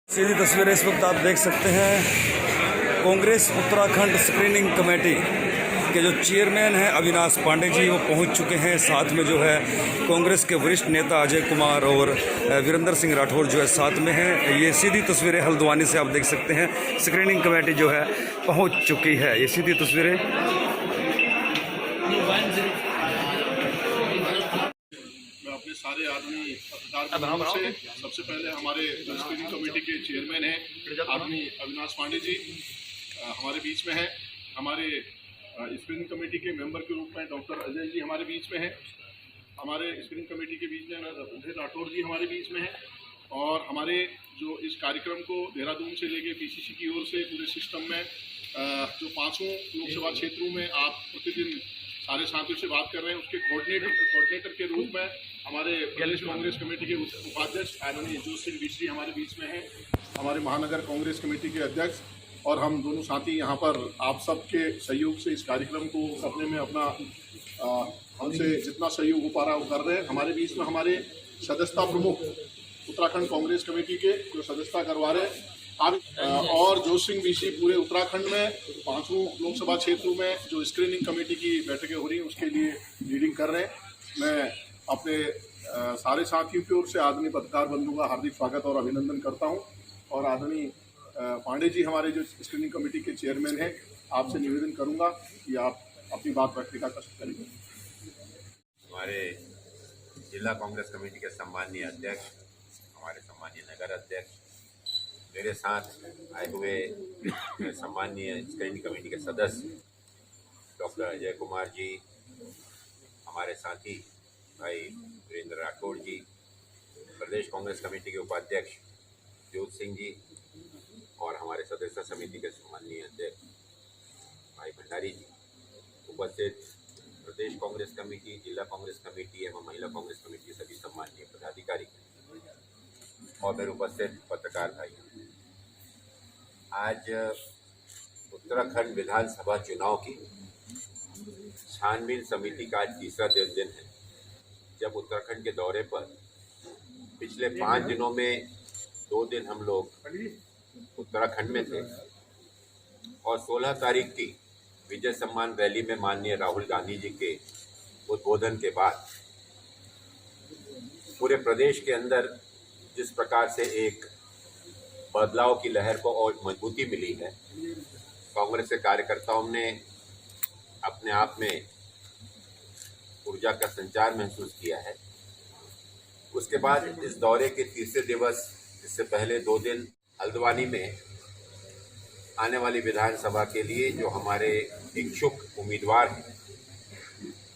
सीधी तस्वीरें इस वक्त आप देख सकते हैं। कांग्रेस उत्तराखंड स्क्रीनिंग कमेटी के जो चेयरमैन हैं अविनाश पांडे जी, वो पहुंच चुके हैं। साथ में जो है कांग्रेस के वरिष्ठ नेता अजय कुमार और वीरेंद्र सिंह राठौर जो है साथ में हैं। ये सीधी तस्वीरें हल्द्वानी से आप देख सकते हैं। स्क्रीनिंग कमेटी जो है पहुंच चुकी है। ये सीधी तस्वीरें अपने सारे आदमी पत्रकार से सबसे पहले हमारे स्क्रीनिंग कमेटी के चेयरमैन हैं आदमी अविनाश पांडे जी हमारे बीच में हैं। हमारे स्क्रीनिंग कमेटी के मेंबर के रूप में डॉक्टर अजय जी हमारे बीच में हैं। हमारे स्क्रीनिंग कमेटी के बीच में राठौर जी हमारे बीच में हैं। और हमारे जो इस कार्यक्रम को देहरादून से लेके पीसीसी की ओर से पूरे सिस्टम में जो 5 लोकसभा क्षेत्रों में आप प्रतिदिन सारे साथियों से बात कर रहे हैं, उसके कोऑर्डिनेटर के रूप में हमारे प्रदेश कांग्रेस कमेटी के उपाध्यक्ष आदरणीय जोत सिंह बिश्री हमारे बीच में हैं। हमारे महानगर कांग्रेस कमेटी के अध्यक्ष और हम दोनों साथी यहाँ पर आप सबके सहयोग से इस कार्यक्रम को करने में अपना हमसे जितना सहयोग हो पा रहा है वो कर रहे हैं। हमारे बीच में हमारे सदस्यता प्रमुख उत्तराखंड कांग्रेस कमेटी के जो सदस्यता करवा रहे हैं और जोत सिंह बिश्री पूरे उत्तराखंड में 5 लोकसभा क्षेत्रों में जो स्क्रीनिंग कमेटी की बैठकें हो रही हैं उसके लिए लीडिंग कर रहे हैं। मैं अपने सारे साथियों की ओर से आदरणीय पत्रकार बंधु का हार्दिक स्वागत और अभिनंदन करता हूं। और आदरणीय पांडे जी हमारे जो स्क्रीनिंग कमेटी के चेयरमैन हैं, आपसे निवेदन करूंगा कि आप अपनी बात रखने का कष्ट करेंगे। हमारे जिला कांग्रेस कमेटी के सम्मानीय अध्यक्ष, हमारे सम्मानीय नगर अध्यक्ष, मेरे साथ आए हुए सम्मानीय स्क्रीनिंग कमेटी के सदस्य डॉक्टर अजय कुमार जी, हमारे साथी भाई वीरेंद्र राठौर जी, प्रदेश कांग्रेस कमेटी के उपाध्यक्ष जोत सिंह जी और हमारे सदस्य समिति के सम्मानीय अध्यक्ष भाई भंडारी जी, उपस्थित प्रदेश कांग्रेस कमेटी, जिला कांग्रेस कमेटी एवं महिला कांग्रेस कमेटी के सभी सम्मानीय पदाधिकारी और मेरे उपस्थित पत्रकार भाई। आज उत्तराखंड विधानसभा चुनाव की छानबीन समिति का आज तीसरा दिन है। जब उत्तराखंड के दौरे पर पिछले 5 दिनों में 2 दिन हम लोग उत्तराखंड में थे और 16 तारीख की विजय सम्मान रैली में माननीय राहुल गांधी जी के उद्बोधन के बाद पूरे प्रदेश के अंदर जिस प्रकार से एक बदलाव की लहर को और मजबूती मिली है, कांग्रेस के कार्यकर्ताओं ने अपने आप में ऊर्जा का संचार महसूस किया है। उसके बाद इस दौरे के तीसरे दिवस, इससे पहले 2 दिन हल्द्वानी में आने वाली विधानसभा के लिए जो हमारे इच्छुक उम्मीदवार हैं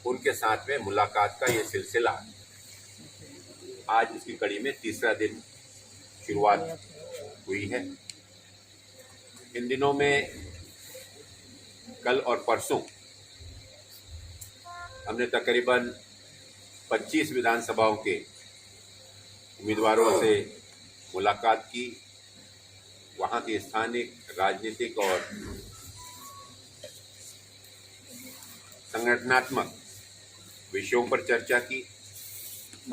उनके साथ में मुलाकात का ये सिलसिला आज इसकी कड़ी में तीसरा दिन शुरुआत हुई है। इन दिनों में कल और परसों हमने तकरीबन 25 विधानसभाओं के उम्मीदवारों से मुलाकात की, वहाँ के स्थानिक राजनीतिक और संगठनात्मक विषयों पर चर्चा की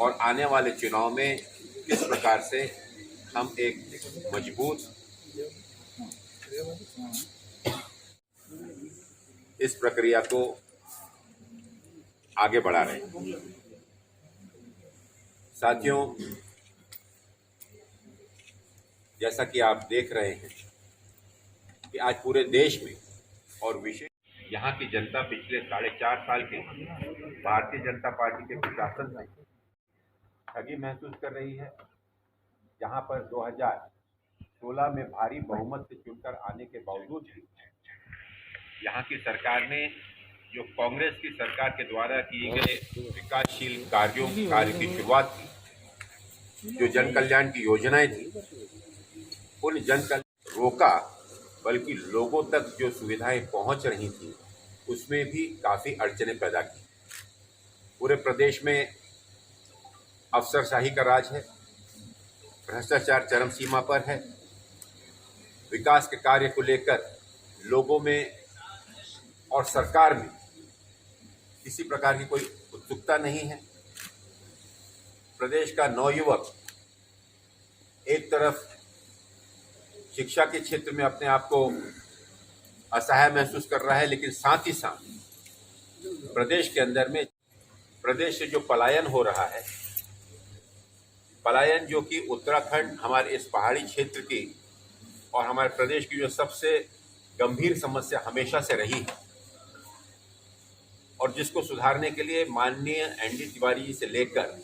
और आने वाले चुनाव में किस प्रकार से हम एक मजबूत इस प्रक्रिया को आगे बढ़ा रहे हैं। साथियों, जैसा कि आप देख रहे हैं कि आज पूरे देश में और विशेष यहाँ की जनता पिछले 4.5 साल के भारतीय जनता पार्टी के प्रशासन में ठगी महसूस कर रही है। जहाँ पर 2016 में भारी बहुमत से चुनकर आने के बावजूद भी यहाँ की सरकार ने जो कांग्रेस की सरकार के द्वारा किए गए विकासशील कार्य की शुरुआत की, जो जन कल्याण की योजनाएं थी, उन जन कल्याण रोका, बल्कि लोगों तक जो सुविधाएं पहुंच रही थी उसमें भी काफ़ी अड़चनें पैदा की। पूरे प्रदेश में अफसरशाही का राज है, भ्रष्टाचार चरम सीमा पर है, विकास के कार्य को लेकर लोगों में और सरकार में किसी प्रकार की कोई उत्सुकता नहीं है। प्रदेश का नौयुवक एक तरफ शिक्षा के क्षेत्र में अपने आप को असहाय महसूस कर रहा है, लेकिन साथ ही साथ प्रदेश के अंदर में प्रदेश से जो पलायन हो रहा है, पलायन जो कि उत्तराखंड हमारे इस पहाड़ी क्षेत्र की और हमारे प्रदेश की जो सबसे गंभीर समस्या हमेशा से रही है और जिसको सुधारने के लिए माननीय एनडी तिवारी जी से लेकर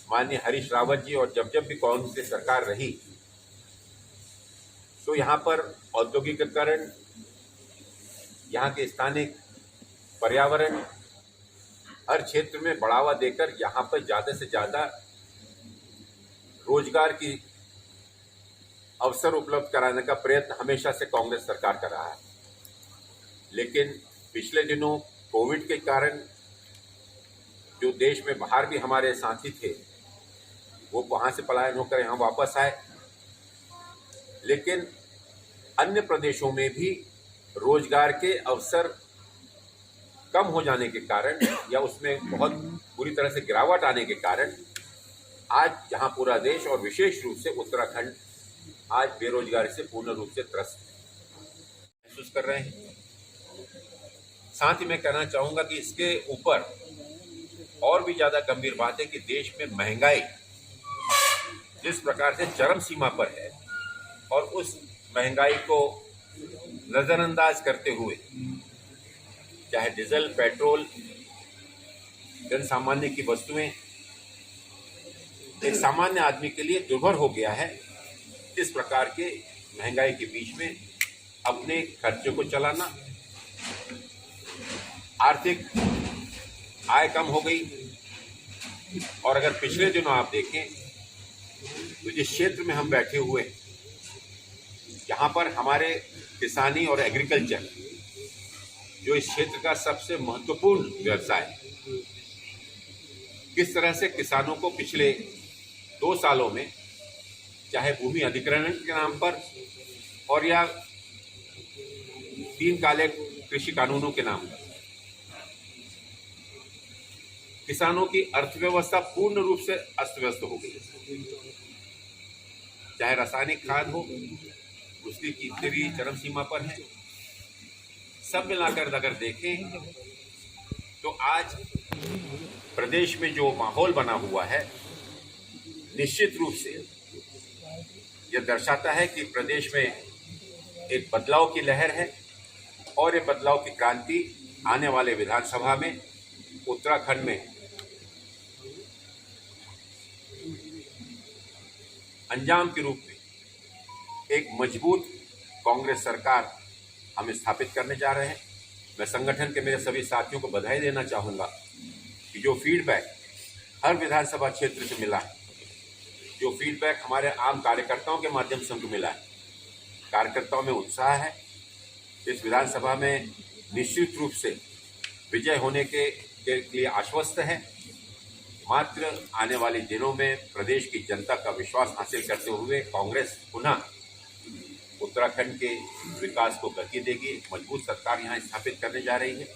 माननीय हरीश रावत जी और जब भी कांग्रेस की सरकार रही तो यहाँ पर औद्योगिकीकरण, यहाँ के स्थानीय पर्यावरण, हर क्षेत्र में बढ़ावा देकर यहाँ पर ज़्यादा से ज़्यादा रोजगार की अवसर उपलब्ध कराने का प्रयत्न हमेशा से कांग्रेस सरकार कर रहा है। लेकिन पिछले दिनों कोविड के कारण जो देश में बाहर भी हमारे साथी थे वो वहाँ से पलायन होकर यहाँ वापस आए, लेकिन अन्य प्रदेशों में भी रोजगार के अवसर कम हो जाने के कारण या उसमें बहुत बुरी तरह से गिरावट आने के कारण आज जहां पूरा देश और विशेष रूप से उत्तराखंड आज बेरोजगारी से पूर्ण रूप से त्रस्त महसूस कर रहे हैं। साथ ही मैं कहना चाहूंगा कि इसके ऊपर और भी ज्यादा गंभीर बात है कि देश में महंगाई जिस प्रकार से चरम सीमा पर है और उस महंगाई को नजरअंदाज करते हुए चाहे डीजल, पेट्रोल, जन सामान्य की वस्तुएं एक सामान्य आदमी के लिए दुर्भर हो गया है। इस प्रकार के महंगाई के बीच में अपने खर्चे को चलाना, आर्थिक आय कम हो गई। और अगर पिछले दिनों आप देखें तो जिस क्षेत्र में हम बैठे हुए हैं, यहाँ पर हमारे किसानी और एग्रीकल्चर जो इस क्षेत्र का सबसे महत्वपूर्ण व्यवसाय है, किस तरह से किसानों को पिछले 2 सालों में चाहे भूमि अधिग्रहण के नाम पर और या 3 काले कृषि कानूनों के नाम पर किसानों की अर्थव्यवस्था पूर्ण रूप से अस्त व्यस्त हो गई। चाहे रासायनिक खाद हो, उसकी कीमतें भी चरम सीमा पर है। सब मिलाकर अगर देखें तो आज प्रदेश में जो माहौल बना हुआ है, निश्चित रूप से यह दर्शाता है कि प्रदेश में एक बदलाव की लहर है और ये बदलाव की क्रांति आने वाले विधानसभा में उत्तराखंड में अंजाम के रूप में एक मजबूत कांग्रेस सरकार हम स्थापित करने जा रहे हैं। मैं संगठन के मेरे सभी साथियों को बधाई देना चाहूँगा कि जो फीडबैक हर विधानसभा क्षेत्र से मिला है, जो फीडबैक हमारे आम कार्यकर्ताओं के माध्यम से हमको मिला है, कार्यकर्ताओं में उत्साह है। इस विधानसभा में निश्चित रूप से विजय होने के लिए आश्वस्त है। मात्र आने वाले दिनों में प्रदेश की जनता का विश्वास हासिल करते हुए कांग्रेस पुनः उत्तराखंड के विकास को गति देगी। मजबूत सरकार यहाँ स्थापित करने जा रही है।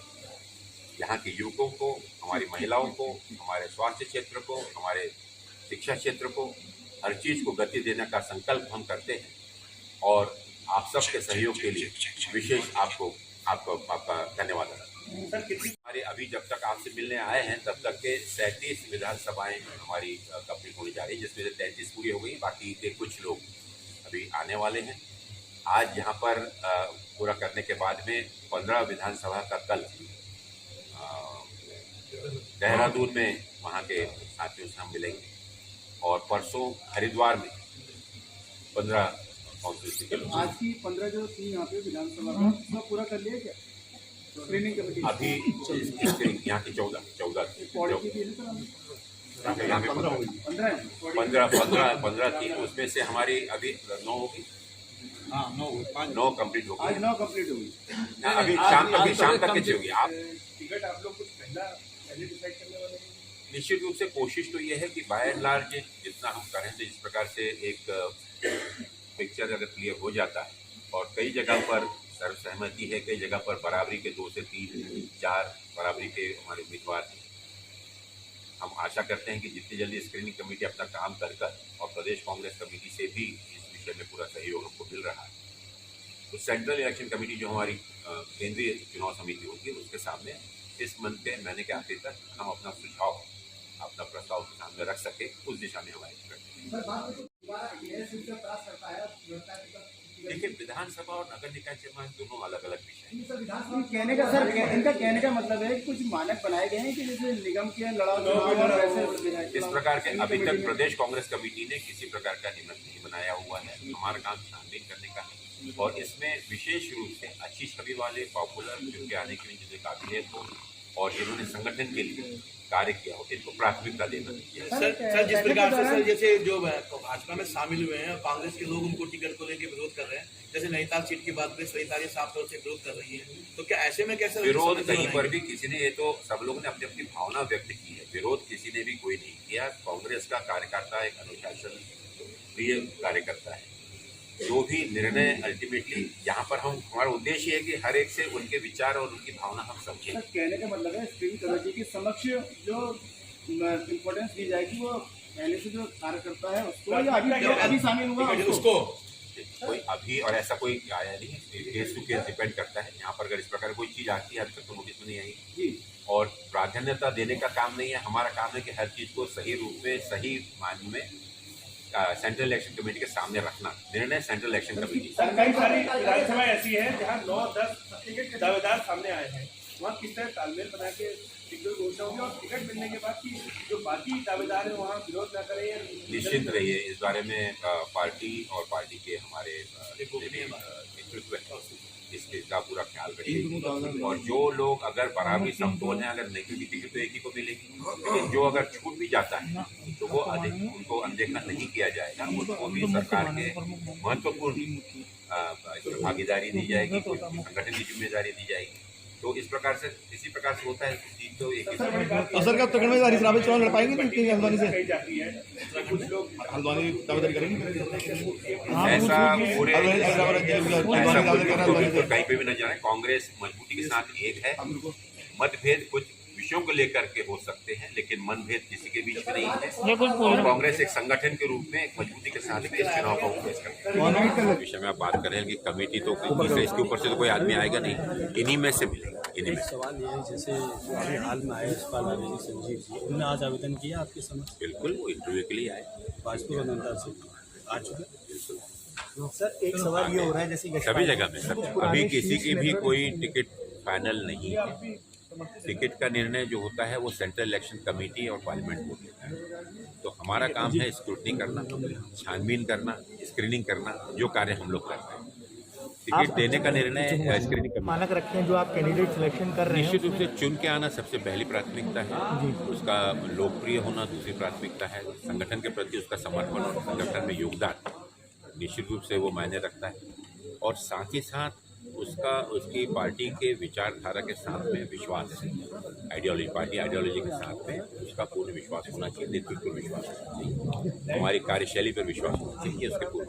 यहाँ के युवकों को, हमारी महिलाओं को, हमारे स्वास्थ्य क्षेत्र को, हमारे शिक्षा क्षेत्र को, हर चीज़ को गति देने का संकल्प हम करते हैं और आप सबके सहयोग के लिए विशेष आपका धन्यवाद। हमारे अभी जब तक आपसे मिलने आए हैं तब तक के 37 विधानसभाएं हमारी कंप्लीट होने जा रही है, जिसमें से 33 पूरी हो गई, बाकी के कुछ लोग अभी आने वाले हैं। आज यहाँ पर पूरा करने के बाद में 15 विधानसभा का कल देहरादून में वहाँ के साथियों से हम मिलेंगे और परसों हरिद्वार में 15 काउंसिल आज की 15 जो थी यहाँ पे विधानसभा का उसका पूरा कर लिया क्या स्क्रीनिंग कमेटी? अभी यहाँ की 14 15 थी, उसमें से हमारी अभी 9 होगी। 9 कंप्लीट हो गई। आज 9 कंप्लीट होगी। अभी शाम तक की होगी। आप टिकट आप लोग कुछ पहले डिसाइड करने वाले हैं? निश्चित रूप से कोशिश तो ये है कि बाय एंड लार्ज जितना हम करें तो इस प्रकार से एक पिक्चर अगर क्लियर हो जाता है और कई जगह पर सर्वसहमति है, कई जगह पर बराबरी के 2 से 3, 4 बराबरी के हमारे उम्मीदवार हैं। हम आशा करते हैं कि जितनी जल्दी स्क्रीनिंग कमेटी अपना काम कर और प्रदेश कांग्रेस कमेटी से भी इस विषय में पूरा सहयोग हमको मिल रहा है। तो सेंट्रल इलेक्शन कमेटी जो हमारी केंद्रीय चुनाव समिति होगी उसके सामने इस महीने के आखिर तक हम अपना सुझाव, अपना प्रस्ताव के सामने रख सके, उस दिशा में हमारी देखिए, विधानसभा और नगर निकाय चुनाव दोनों अलग अलग विषय हैं। इनका कहने का मतलब है कुछ मानक बनाए गए हैं कि जैसे निगम के इस प्रकार के अभी तक प्रदेश कांग्रेस कमेटी ने किसी प्रकार का नियम नहीं बनाया हुआ है। हमारा काम छानबीन करने का है और इसमें विशेष रूप से अच्छी छवि वाले पॉपुलर जिनके आने के लिए जिन्हें काबिलियत हो और जिन्होंने संगठन के लिए कार्य किया हो, इनको प्राथमिकता देना चाहिए। सर जिस प्रकार से सर जैसे जो भाजपा में शामिल हुए हैं कांग्रेस के लोग उनको टिकट को लेकर विरोध कर रहे हैं, जैसे नैनीताल सीट की बात करें सरिता साफ तौर से विरोध कर रही है, तो क्या ऐसे में कैसे विरोध कहीं पर भी किसी ने, ये तो सब लोगों ने अपनी अपनी भावना व्यक्त की है, विरोध किसी ने भी कोई नहीं किया। कांग्रेस का कार्यकर्ता एक अनुशासन प्रिय कार्यकर्ता है। जो भी निर्णय अल्टीमेटली यहाँ पर हमारा उद्देश्य है कि हर एक से उनके विचार और उनकी भावना हम समझें। कहने का मतलब है स्क्रीनिंग कमेटी के समक्ष जो इम्पोर्टेंस दी जाएगी वो पहले से जो कार्यकर्ता है उसको या अभी शामिल हुआ उसको कोई अभी और ऐसा कोई आया नहीं, केस टू केस डिपेंड करता है। यहाँ पर अगर इस प्रकार कोई चीज आती है, अभी तक तो नोटिस में नहीं आई और प्राधान्यता देने का काम नहीं है। हमारा काम है कि हर चीज को सही रूप में, सही मायने में सेंट्रल इलेक्शन कमेटी के सामने रखना। निर्णय सेंट्रल इलेक्शन कमेटी। कई सारी विधानसभा ऐसी है जहां 9-10 दावेदार सामने आए हैं, वहाँ किस तरह तालमेल बना के टिकट घोषणा होगी और टिकट मिलने के बाद की जो बाकी दावेदार है वहाँ विरोध न करें। निश्चिंत रहिए, इस बारे में पार्टी और पार्टी के हमारे नेतृत्व इसका पूरा ख्याल रखिए और जो लोग अगर बराबरी समतोल हैं, अगर नहीं टिकट तो एक ही को मिलेगी, लेकिन जो अगर छूट भी जाता है तो वो उनको अनदेखा नहीं किया जाएगा। उसको भी सरकार के महत्वपूर्ण भागीदारी दी जाएगी, संगठन की जिम्मेदारी दी जाएगी। तो इस प्रकार से, इसी प्रकार से होता है। तो एक तो सर कब तक हरीश चुनाव लड़ पाएंगे हल्द्वानी से? हल्द्वानी दावेदारी करेंगे ऐसा पूरे कहीं पे भी न जाए। कांग्रेस मजबूती के साथ एक है। मतभेद कुछ विषयों को लेकर के हो सकते हैं, लेकिन मनभेद किसी के बीच में नहीं है। कांग्रेस एक संगठन के रूप में मजबूती के साथ इस चुनाव को फेस करती है। विषय में आप बात कर रहे हैं कि कमेटी तो इसके ऊपर से तो कोई आदमी आएगा नहीं, इन्हीं में से मिलेगा। इन्हीं में सवाल ये है, जैसे अभी हाल में आए यशपाल आर्य जी, संजीव जी, उन्होंने आज आवेदन किया आपके समक्ष? बिल्कुल, वो इंटरव्यू के लिए आए, भाजपा नंदा से आ चुके। बिल्कुल सर एक सवाल ये हो रहा है, जैसे सभी जगह में सर अभी किसी की भी कोई टिकट फाइनल नहीं है। टिकट का निर्णय जो होता है वो सेंट्रल इलेक्शन कमेटी और पार्लियामेंट बोर्ड लेता है। तो हमारा काम है स्क्रूटनी करना, छानबीन करना, स्क्रीनिंग करना, जो कार्य हम लोग करते हैं। टिकट देने का निर्णय स्क्रीनिंग करना। मानक रखे हैं जो आप कैंडिडेट सिलेक्शन कर रहे हैं, निश्चित रूप से चुन के आना सबसे पहली प्राथमिकता है, उसका लोकप्रिय होना दूसरी प्राथमिकता है, संगठन के प्रति उसका समर्पण और संगठन में योगदान निश्चित रूप से वो मायने रखता है और साथ ही साथ उसकी पार्टी के विचारधारा के साथ में विश्वास, आइडियोलॉजी, पार्टी आइडियोलॉजी के साथ में उसका पूर्ण विश्वास होना चाहिए, नेतृत्व पर विश्वास होना चाहिए, हमारी कार्यशैली पर विश्वास होना चाहिए, उसके पूर्ण